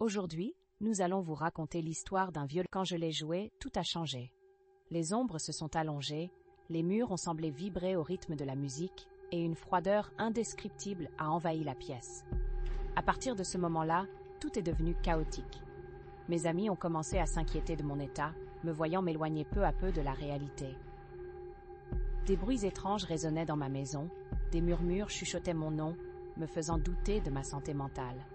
Aujourd'hui, nous allons vous raconter l'histoire d'un vieux. Quand je l'ai joué, tout a changé. Les ombres se sont allongées, les murs ont semblé vibrer au rythme de la musique, et une froideur indescriptible a envahi la pièce. À partir de ce moment-là, tout est devenu chaotique. Mes amis ont commencé à s'inquiéter de mon état, me voyant m'éloigner peu à peu de la réalité. Des bruits étranges résonnaient dans ma maison, des murmures chuchotaient mon nom, me faisant douter de ma santé mentale.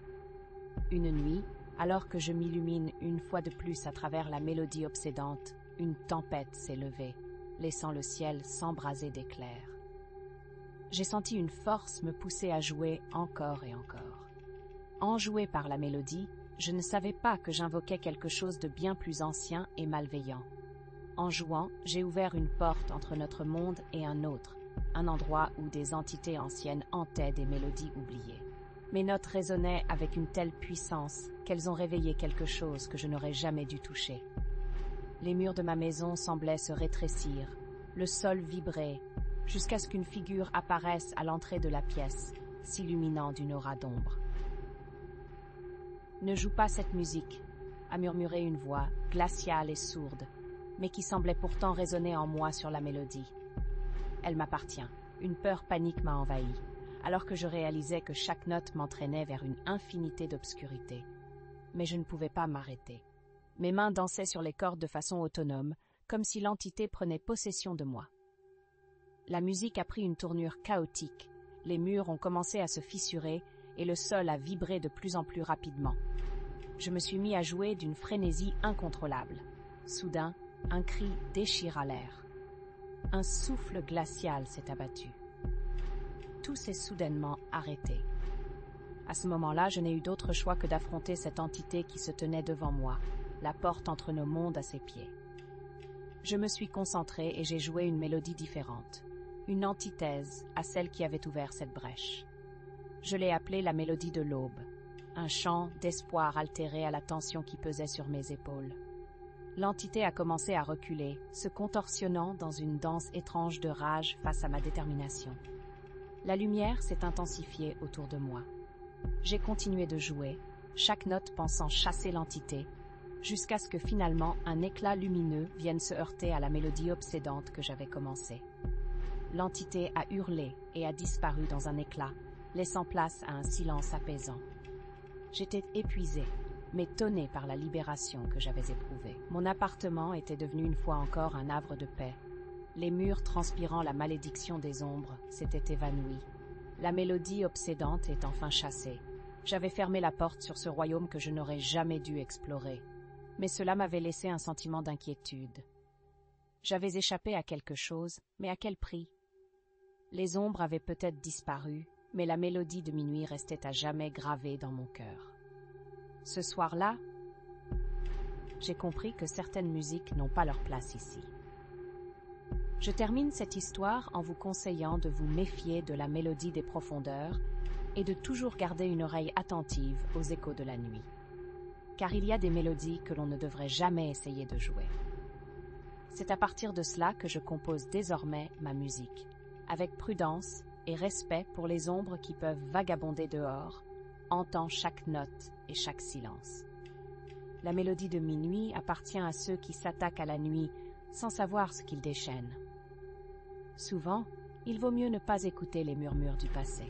Une nuit, alors que je m'illumine une fois de plus à travers la mélodie obsédante, une tempête s'est levée, laissant le ciel s'embraser d'éclairs. J'ai senti une force me pousser à jouer encore et encore. Enjoué par la mélodie, je ne savais pas que j'invoquais quelque chose de bien plus ancien et malveillant. En jouant, j'ai ouvert une porte entre notre monde et un autre, un endroit où des entités anciennes hantaient des mélodies oubliées. Mes notes résonnaient avec une telle puissance qu'elles ont réveillé quelque chose que je n'aurais jamais dû toucher. Les murs de ma maison semblaient se rétrécir, le sol vibrait, jusqu'à ce qu'une figure apparaisse à l'entrée de la pièce, s'illuminant d'une aura d'ombre. « Ne joue pas cette musique », a murmuré une voix, glaciale et sourde, mais qui semblait pourtant résonner en moi sur la mélodie. Elle m'appartient. Une peur panique m'a envahi, alors que je réalisais que chaque note m'entraînait vers une infinité d'obscurité. Mais je ne pouvais pas m'arrêter. Mes mains dansaient sur les cordes de façon autonome, comme si l'entité prenait possession de moi. La musique a pris une tournure chaotique, les murs ont commencé à se fissurer et le sol a vibré de plus en plus rapidement. Je me suis mis à jouer d'une frénésie incontrôlable. Soudain, un cri déchira l'air. Un souffle glacial s'est abattu. Tout s'est soudainement arrêté. À ce moment-là, je n'ai eu d'autre choix que d'affronter cette entité qui se tenait devant moi, la porte entre nos mondes à ses pieds. Je me suis concentré et j'ai joué une mélodie différente, une antithèse à celle qui avait ouvert cette brèche. Je l'ai appelée la mélodie de l'aube, un chant d'espoir altéré à la tension qui pesait sur mes épaules. L'entité a commencé à reculer, se contorsionnant dans une danse étrange de rage face à ma détermination. La lumière s'est intensifiée autour de moi. J'ai continué de jouer, chaque note pensant chasser l'entité, jusqu'à ce que finalement un éclat lumineux vienne se heurter à la mélodie obsédante que j'avais commencée. L'entité a hurlé et a disparu dans un éclat, laissant place à un silence apaisant. J'étais épuisée, mais tonnée par la libération que j'avais éprouvée. Mon appartement était devenu une fois encore un havre de paix. Les murs transpirant la malédiction des ombres s'étaient évanouis. La mélodie obsédante est enfin chassée. J'avais fermé la porte sur ce royaume que je n'aurais jamais dû explorer. Mais cela m'avait laissé un sentiment d'inquiétude. J'avais échappé à quelque chose, mais à quel prix? Les ombres avaient peut-être disparu, mais la mélodie de minuit restait à jamais gravée dans mon cœur. Ce soir-là, j'ai compris que certaines musiques n'ont pas leur place ici. Je termine cette histoire en vous conseillant de vous méfier de la mélodie des profondeurs et de toujours garder une oreille attentive aux échos de la nuit. Car il y a des mélodies que l'on ne devrait jamais essayer de jouer. C'est à partir de cela que je compose désormais ma musique, avec prudence et respect pour les ombres qui peuvent vagabonder dehors, hantant chaque note et chaque silence. La mélodie de minuit appartient à ceux qui s'attaquent à la nuit sans savoir ce qu'ils déchaînent. Souvent, il vaut mieux ne pas écouter les murmures du passé.